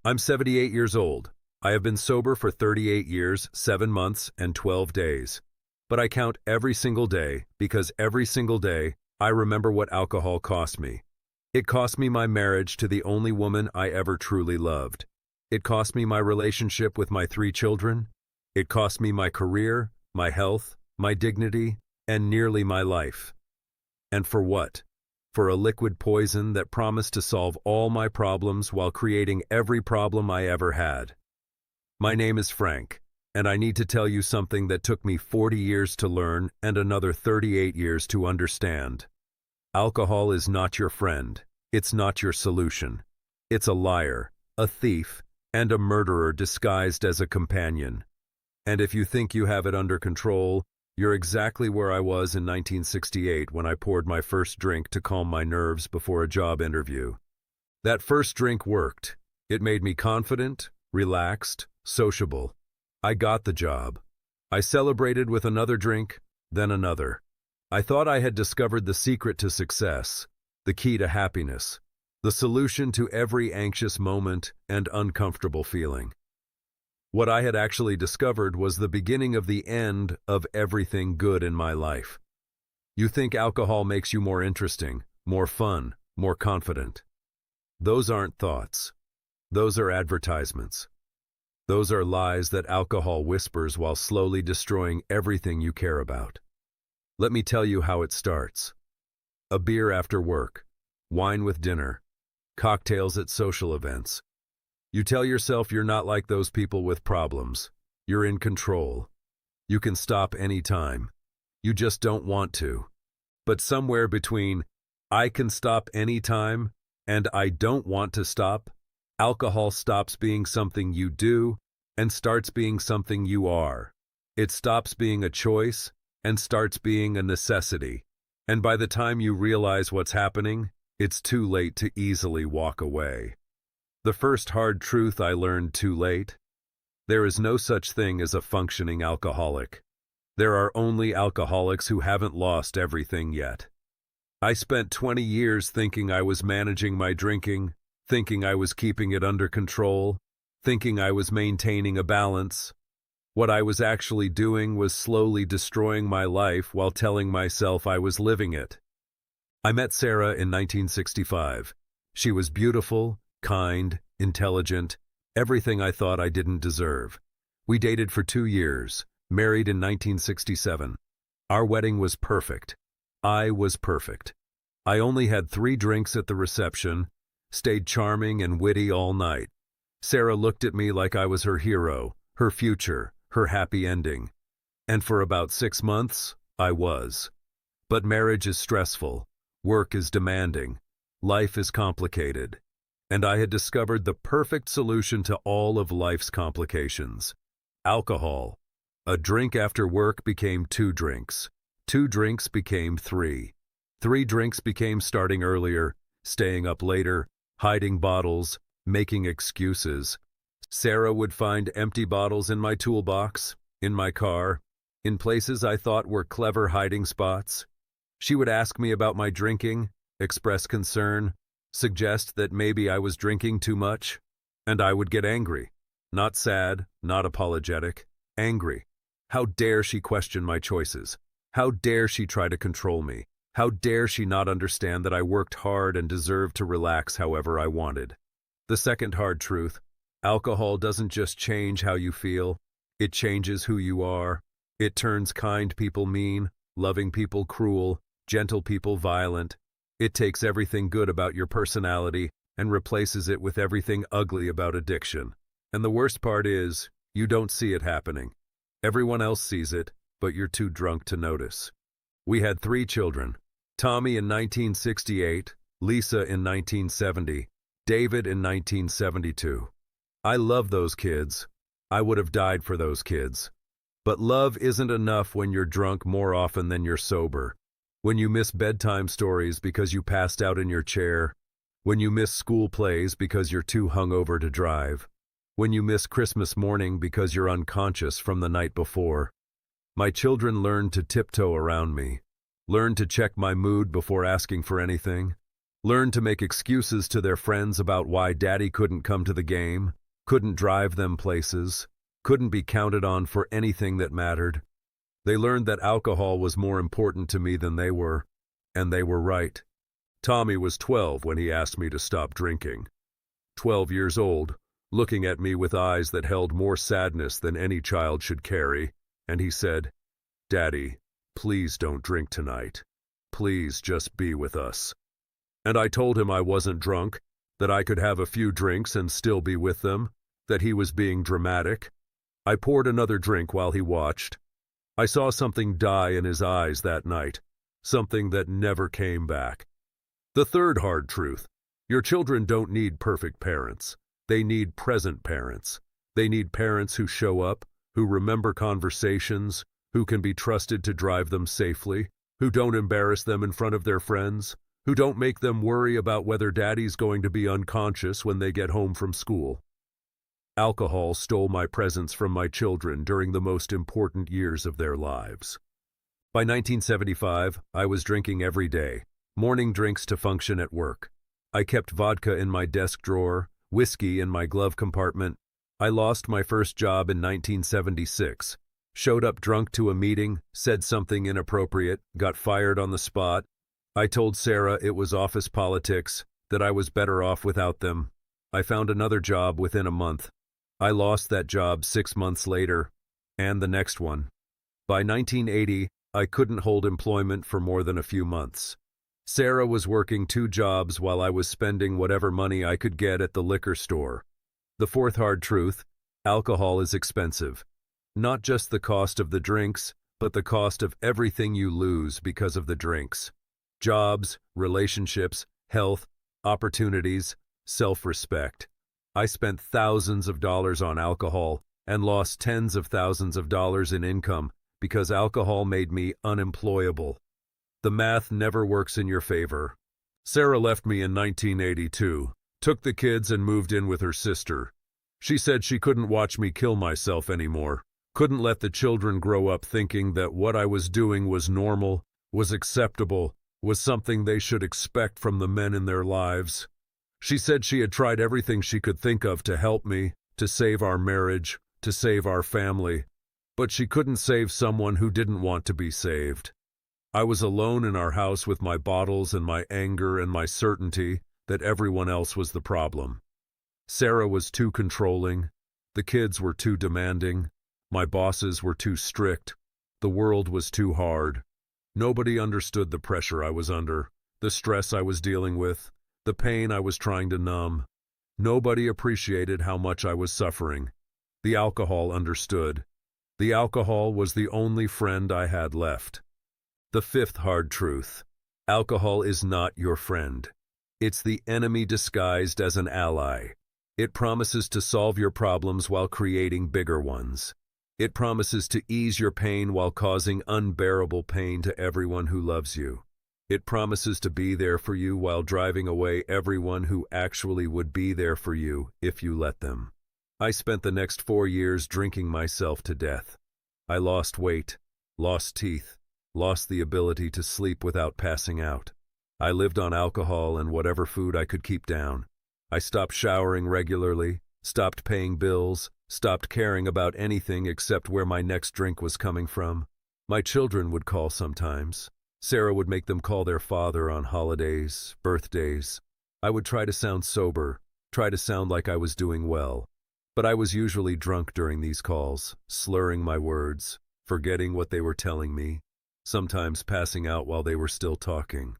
I'm 78 years old. I have been sober for 38 years, 7 months, and 12 days. But I count every single day because every single day I remember what alcohol cost me. It cost me my marriage to the only woman I ever truly loved. It cost me my relationship with my 3 children. It cost me my career, my health, my dignity, and nearly my life. And for what? For a liquid poison that promised to solve all my problems while creating every problem I ever had. My name is Frank, and I need to tell you something that took me 40 years to learn and another 38 years to understand. Alcohol is not your friend. It's not your solution. It's a liar, a thief, and a murderer disguised as a companion. And if you think you have it under control, you're exactly where I was in 1968 when I poured my first drink to calm my nerves before a job interview. That first drink worked. It made me confident, relaxed, sociable. I got the job. I celebrated with another drink, then another. I thought I had discovered the secret to success, the key to happiness, the solution to every anxious moment and uncomfortable feeling. What I had actually discovered was the beginning of the end of everything good in my life. You think alcohol makes you more interesting, more fun, more confident. Those aren't thoughts. Those are advertisements. Those are lies that alcohol whispers while slowly destroying everything you care about. Let me tell you how it starts. A beer after work, wine with dinner, cocktails at social events. You tell yourself you're not like those people with problems. You're in control. You can stop anytime. You just don't want to. But somewhere between I can stop anytime and I don't want to stop, alcohol stops being something you do and starts being something you are. It stops being a choice and starts being a necessity. And by the time you realize what's happening, it's too late to easily walk away. The first hard truth I learned too late: there is no such thing as a functioning alcoholic. There are only alcoholics who haven't lost everything yet. I spent 20 years thinking I was managing my drinking, thinking I was keeping it under control, thinking I was maintaining a balance. What I was actually doing was slowly destroying my life while telling myself I was living it. I met Sarah in 1965. She was beautiful, kind, intelligent, everything I thought I didn't deserve. We dated for 2 years, married in 1967. Our wedding was perfect. I was perfect. I only had 3 drinks at the reception, stayed charming and witty all night. Sarah looked at me like I was her hero, her future, her happy ending. And for about 6 months, I was. But marriage is stressful, work is demanding, life is complicated. And I had discovered the perfect solution to all of life's complications: alcohol. A drink after work became 2 drinks. 2 drinks became 3. 3 drinks became starting earlier, staying up later, hiding bottles, making excuses. Sarah would find empty bottles in my toolbox, in my car, in places I thought were clever hiding spots. She would ask me about my drinking, express concern, suggest that maybe I was drinking too much, and I would get angry. Not sad, not apologetic, angry. How dare she question my choices? How dare she try to control me? How dare she not understand that I worked hard and deserved to relax however I wanted? The second hard truth: alcohol doesn't just change how you feel, it changes who you are. It turns kind people mean, loving people cruel, gentle people violent. It takes everything good about your personality and replaces it with everything ugly about addiction. And the worst part is, you don't see it happening. Everyone else sees it, but you're too drunk to notice. We had 3 children: Tommy in 1968, Lisa in 1970, David in 1972. I love those kids. I would have died for those kids. But love isn't enough when you're drunk more often than you're sober. When you miss bedtime stories because you passed out in your chair, when you miss school plays because you're too hungover to drive, when you miss Christmas morning because you're unconscious from the night before. My children learned to tiptoe around me, learned to check my mood before asking for anything, learned to make excuses to their friends about why daddy couldn't come to the game, couldn't drive them places, couldn't be counted on for anything that mattered. They learned that alcohol was more important to me than they were, and they were right. Tommy was 12 when he asked me to stop drinking. 12 years old, looking at me with eyes that held more sadness than any child should carry, and he said, "Daddy, please don't drink tonight. Please just be with us." And I told him I wasn't drunk, that I could have a few drinks and still be with them, that he was being dramatic. I poured another drink while he watched. I saw something die in his eyes that night, something that never came back. The third hard truth: your children don't need perfect parents. They need present parents. They need parents who show up, who remember conversations, who can be trusted to drive them safely, who don't embarrass them in front of their friends, who don't make them worry about whether daddy's going to be unconscious when they get home from school. Alcohol stole my presence from my children during the most important years of their lives. By 1975, I was drinking every day, morning drinks to function at work. I kept vodka in my desk drawer, whiskey in my glove compartment. I lost my first job in 1976, showed up drunk to a meeting, said something inappropriate, got fired on the spot. I told Sarah it was office politics, that I was better off without them. I found another job within a month. I lost that job 6 months later, and the next one. By 1980, I couldn't hold employment for more than a few months. Sarah was working 2 jobs while I was spending whatever money I could get at the liquor store. The fourth hard truth: alcohol is expensive. Not just the cost of the drinks, but the cost of everything you lose because of the drinks. Jobs, relationships, health, opportunities, self-respect. I spent thousands of dollars on alcohol and lost tens of thousands of dollars in income because alcohol made me unemployable. The math never works in your favor. Sarah left me in 1982, took the kids and moved in with her sister. She said she couldn't watch me kill myself anymore, couldn't let the children grow up thinking that what I was doing was normal, was acceptable, was something they should expect from the men in their lives. She said she had tried everything she could think of to help me, to save our marriage, to save our family, but she couldn't save someone who didn't want to be saved. I was alone in our house with my bottles and my anger and my certainty that everyone else was the problem. Sarah was too controlling, the kids were too demanding, my bosses were too strict, the world was too hard. Nobody understood the pressure I was under, the stress I was dealing with, the pain I was trying to numb. Nobody appreciated how much I was suffering. The alcohol understood. The alcohol was the only friend I had left. The fifth hard truth: alcohol is not your friend. It's the enemy disguised as an ally. It promises to solve your problems while creating bigger ones. It promises to ease your pain while causing unbearable pain to everyone who loves you. It promises to be there for you while driving away everyone who actually would be there for you if you let them. I spent the next 4 years drinking myself to death. I lost weight, lost teeth, lost the ability to sleep without passing out. I lived on alcohol and whatever food I could keep down. I stopped showering regularly, stopped paying bills, stopped caring about anything except where my next drink was coming from. My children would call sometimes. Sarah would make them call their father on holidays, birthdays. I would try to sound sober, try to sound like I was doing well. But I was usually drunk during these calls, slurring my words, forgetting what they were telling me, sometimes passing out while they were still talking.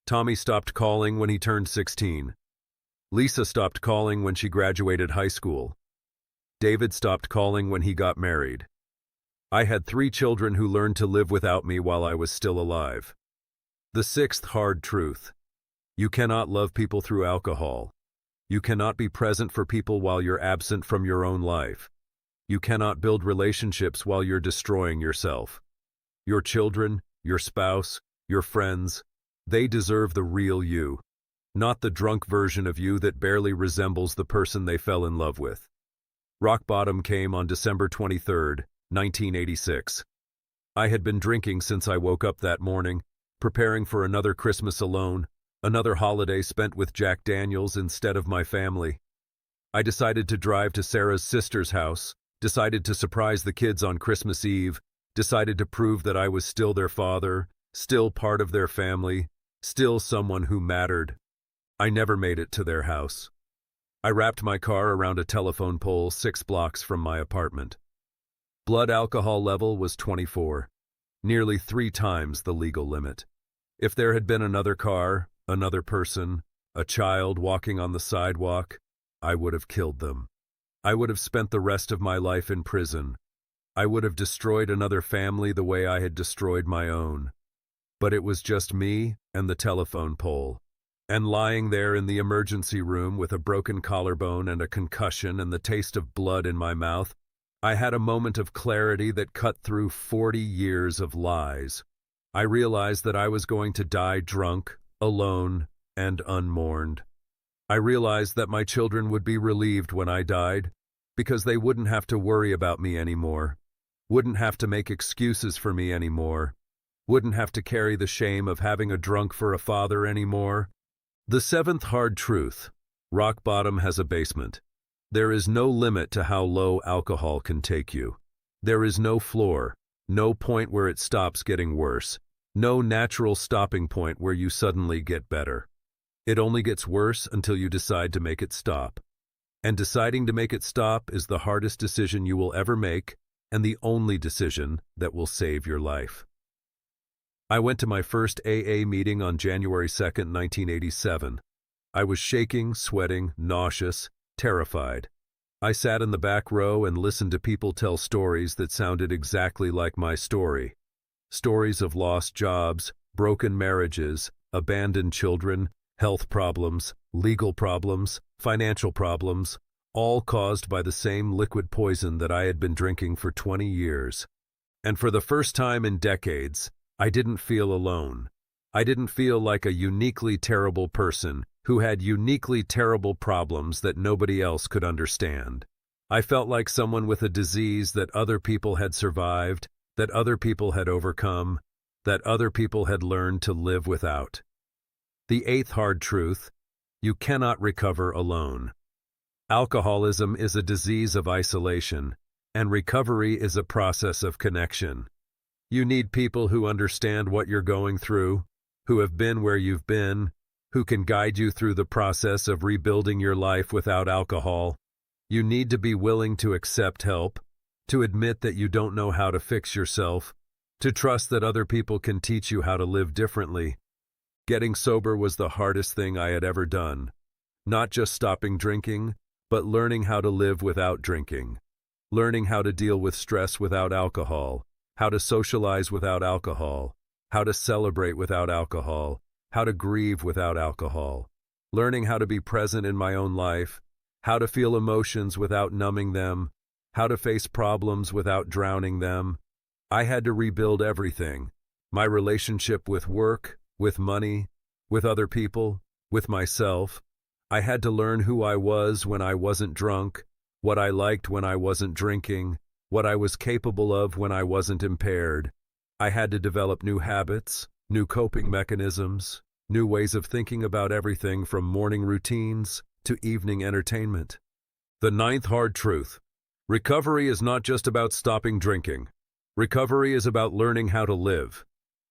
Tommy stopped calling when he turned 16. Lisa stopped calling when she graduated high school. David stopped calling when he got married. I had 3 children who learned to live without me while I was still alive. The sixth hard truth: you cannot love people through alcohol. You cannot be present for people while you're absent from your own life. You cannot build relationships while you're destroying yourself. Your children, your spouse, your friends, they deserve the real you, not the drunk version of you that barely resembles the person they fell in love with. Rock bottom came on December 23, 1986. I had been drinking since I woke up that morning, preparing for another Christmas alone, Another holiday spent with Jack Daniels instead of my family. I decided to drive to Sarah's sister's house, decided to surprise the kids on Christmas Eve, decided to prove that I was still their father, still part of their family, still someone who mattered. I never made it to their house. I wrapped my car around a telephone pole 6 blocks from my apartment. Blood alcohol level was 24, nearly 3 times the legal limit. If there had been another car, another person, a child walking on the sidewalk, I would have killed them. I would have spent the rest of my life in prison. I would have destroyed another family the way I had destroyed my own. But it was just me and the telephone pole. And lying there in the emergency room with a broken collarbone and a concussion and the taste of blood in my mouth, I had a moment of clarity that cut through 40 years of lies. I realized that I was going to die drunk, alone, and unmourned. I realized that my children would be relieved when I died, because they wouldn't have to worry about me anymore, wouldn't have to make excuses for me anymore, wouldn't have to carry the shame of having a drunk for a father anymore. The 7th hard truth: rock bottom has a basement. There is no limit to how low alcohol can take you. There is no floor, no point where it stops getting worse, no natural stopping point where you suddenly get better. It only gets worse until you decide to make it stop. And deciding to make it stop is the hardest decision you will ever make, and the only decision that will save your life. I went to my first AA meeting on January 2nd, 1987. I was shaking, sweating, nauseous, terrified. I sat in the back row and listened to people tell stories that sounded exactly like my story. Stories of lost jobs, broken marriages, abandoned children, health problems, legal problems, financial problems, all caused by the same liquid poison that I had been drinking for 20 years. And for the first time in decades, I didn't feel alone. I didn't feel like a uniquely terrible person who had uniquely terrible problems that nobody else could understand. I felt like someone with a disease that other people had survived, that other people had overcome, that other people had learned to live without. The 8th hard truth: you cannot recover alone. Alcoholism is a disease of isolation, and recovery is a process of connection. You need people who understand what you're going through, who have been where you've been, who can guide you through the process of rebuilding your life without alcohol. You need to be willing to accept help, to admit that you don't know how to fix yourself, to trust that other people can teach you how to live differently. Getting sober was the hardest thing I had ever done. Not just stopping drinking, but learning how to live without drinking. Learning how to deal with stress without alcohol, how to socialize without alcohol, how to celebrate without alcohol, how to grieve without alcohol. Learning how to be present in my own life, how to feel emotions without numbing them, how to face problems without drowning them. I had to rebuild everything: my relationship with work, with money, with other people, with myself. I had to learn who I was when I wasn't drunk, what I liked when I wasn't drinking, what I was capable of when I wasn't impaired. I had to develop new habits, new coping mechanisms, new ways of thinking about everything from morning routines to evening entertainment. The 9th hard truth: recovery is not just about stopping drinking. Recovery is about learning how to live.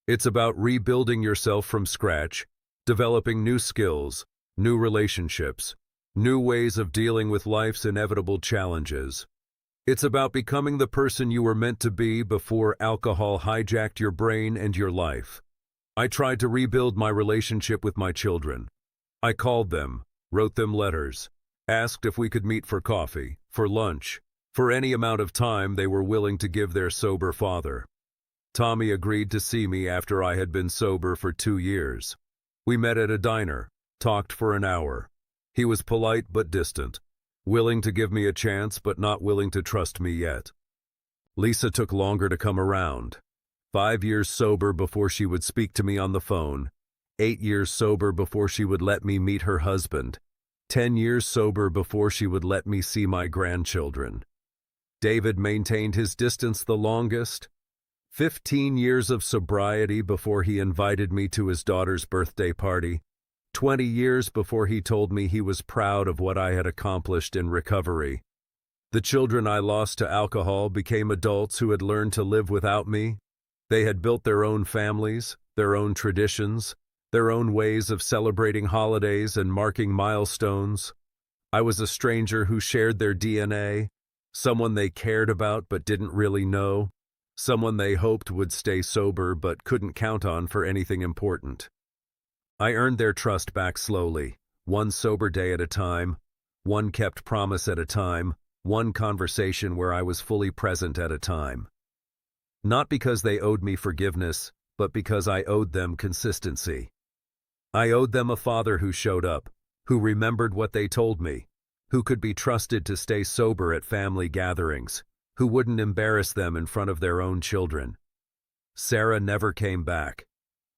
It's about rebuilding yourself from scratch, developing new skills, new relationships, new ways of dealing with life's inevitable challenges. It's about becoming the person you were meant to be before alcohol hijacked your brain and your life. I tried to rebuild my relationship with my children. I called them, wrote them letters, asked if we could meet for coffee, for lunch, for any amount of time they were willing to give their sober father. Tommy agreed to see me after I had been sober for 2 years. We met at a diner, talked for an hour. He was polite but distant, willing to give me a chance but not willing to trust me yet. Lisa took longer to come around. 5 years sober before she would speak to me on the phone. 8 years sober before she would let me meet her husband. 10 years sober before she would let me see my grandchildren. David maintained his distance the longest. 15 years of sobriety before he invited me to his daughter's birthday party. 20 years before he told me he was proud of what I had accomplished in recovery. The children I lost to alcohol became adults who had learned to live without me. They had built their own families, their own traditions, their own ways of celebrating holidays and marking milestones. I was a stranger who shared their DNA, someone they cared about but didn't really know, someone they hoped would stay sober but couldn't count on for anything important. I earned their trust back slowly, one sober day at a time, one kept promise at a time, one conversation where I was fully present at a time. Not because they owed me forgiveness, but because I owed them consistency. I owed them a father who showed up, who remembered what they told me, who could be trusted to stay sober at family gatherings, who wouldn't embarrass them in front of their own children. Sarah never came back.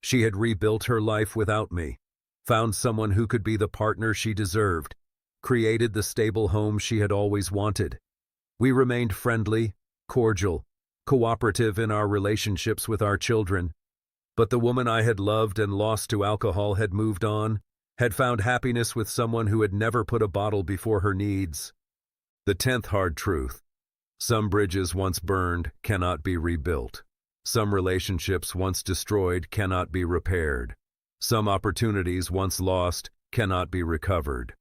She had rebuilt her life without me, found someone who could be the partner she deserved, created the stable home she had always wanted. We remained friendly, cordial, cooperative in our relationships with our children. But the woman I had loved and lost to alcohol had moved on, had found happiness with someone who had never put a bottle before her needs. The 10th hard truth. Some bridges once burned cannot be rebuilt. Some relationships once destroyed cannot be repaired. Some opportunities once lost cannot be recovered.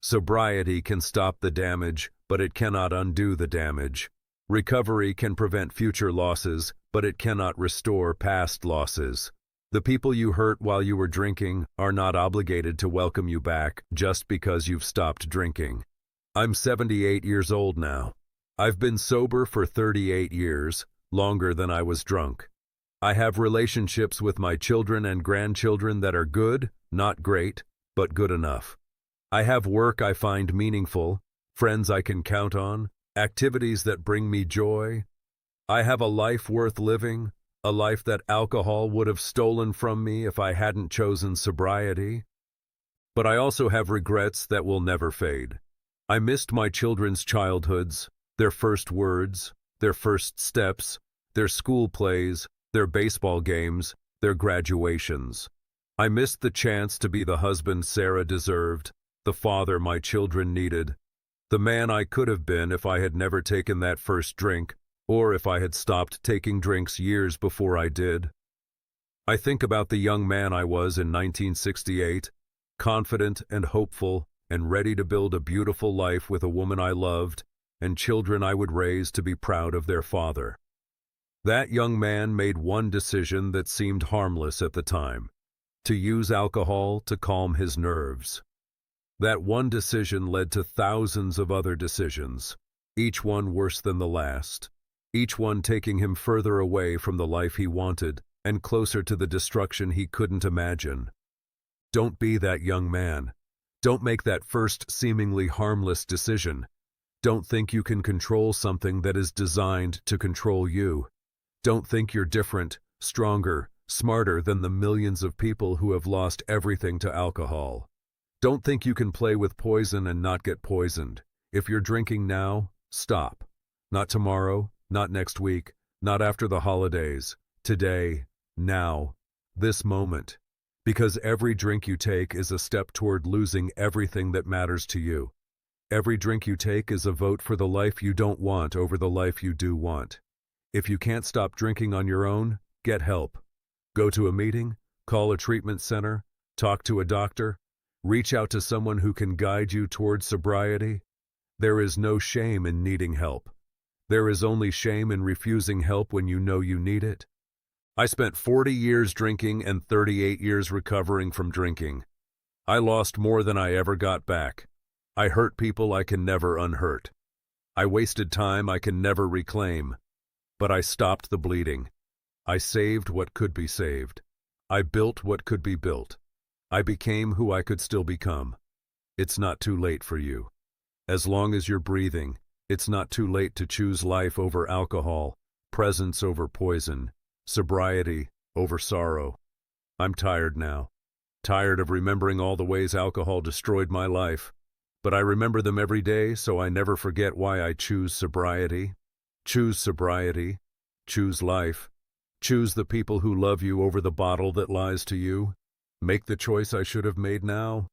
Sobriety can stop the damage, but it cannot undo the damage. Recovery can prevent future losses, but it cannot restore past losses. The people you hurt while you were drinking are not obligated to welcome you back just because you've stopped drinking. I'm 78 years old now. I've been sober for 38 years, longer than I was drunk. I have relationships with my children and grandchildren that are good, not great, but good enough. I have work I find meaningful, friends I can count on, activities that bring me joy. I have a life worth living, a life that alcohol would have stolen from me if I hadn't chosen sobriety. But I also have regrets that will never fade. I missed my children's childhoods, their first words, their first steps, their school plays, their baseball games, their graduations. I missed the chance to be the husband Sarah deserved, the father my children needed, the man I could have been if I had never taken that first drink, or if I had stopped taking drinks years before I did. I think about the young man I was in 1968, confident and hopeful and ready to build a beautiful life with a woman I loved and children I would raise to be proud of their father. That young man made one decision that seemed harmless at the time: to use alcohol to calm his nerves. That one decision led to thousands of other decisions, each one worse than the last, each one taking him further away from the life he wanted and closer to the destruction he couldn't imagine. Don't be that young man. Don't make that first seemingly harmless decision. Don't think you can control something that is designed to control you. Don't think you're different, stronger, smarter than the millions of people who have lost everything to alcohol. Don't think you can play with poison and not get poisoned. If you're drinking now, stop. Not tomorrow, not next week, not after the holidays. Today, now, this moment. Because every drink you take is a step toward losing everything that matters to you. Every drink you take is a vote for the life you don't want over the life you do want. If you can't stop drinking on your own, get help. Go to a meeting, call a treatment center, talk to a doctor, reach out to someone who can guide you toward sobriety. There is no shame in needing help. There is only shame in refusing help when you know you need it. I spent 40 years drinking and 38 years recovering from drinking. I lost more than I ever got back. I hurt people I can never unhurt. I wasted time I can never reclaim. But I stopped the bleeding. I saved what could be saved. I built what could be built. I became who I could still become. It's not too late for you. As long as you're breathing, it's not too late to choose life over alcohol, presence over poison, sobriety over sorrow. I'm tired now. Tired of remembering all the ways alcohol destroyed my life. But I remember them every day, so I never forget why I choose sobriety. Choose sobriety. Choose life. Choose the people who love you over the bottle that lies to you. Make the choice I should have made now?